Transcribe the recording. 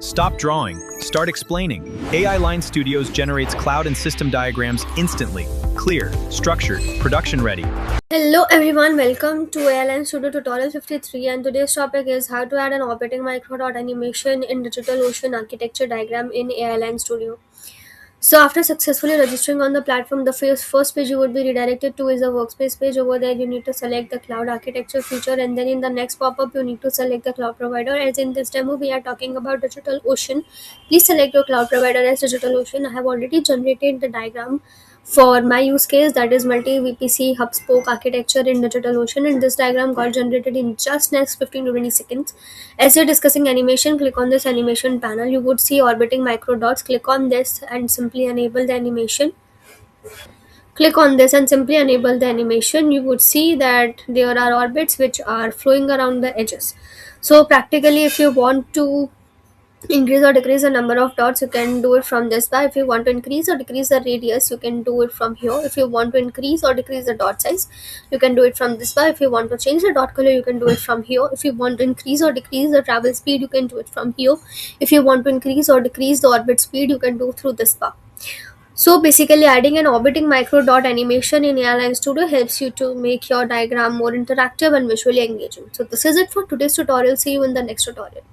Stop drawing, start explaining. AI Line Studios generates cloud and system diagrams instantly. Clear, structured, production ready. Hello everyone, welcome to ALN Studio tutorial 53, and today's topic is how to add an orbiting microdot animation in DigitalOcean architecture diagram in ALN Studio. So after successfully registering on the platform, the first page you would be redirected to is a workspace page. Over there you need to select the cloud architecture feature, and then in the next pop-up you need to select the cloud provider. As in this demo we are talking about DigitalOcean. Please select your cloud provider as DigitalOcean. I have already generated the diagram for my use case, that is multi VPC hub spoke architecture in DigitalOcean, and this diagram got generated in just next 15 to 20 seconds. As you're discussing animation, click on this animation panel. You would see orbiting micro dots. Click on this and simply enable the animation. Click on this and simply enable the animation. You would see that there are orbits which are flowing around the edges. So practically, if you want to increase or decrease the number of dots, you can do it from this bar. If you want to increase or decrease the radius, you can do it from here. If you want to increase or decrease the dot size, you can do it from this bar. If you want to change the dot color, you can do it from here. If you want to increase or decrease the travel speed, you can do it from here. If you want to increase or decrease the orbit speed, you can do through this bar. So basically, adding an orbiting micro dot animation in Airline Studio helps you to make your diagram more interactive and visually engaging. So this is it for today's tutorial. See you in the next tutorial.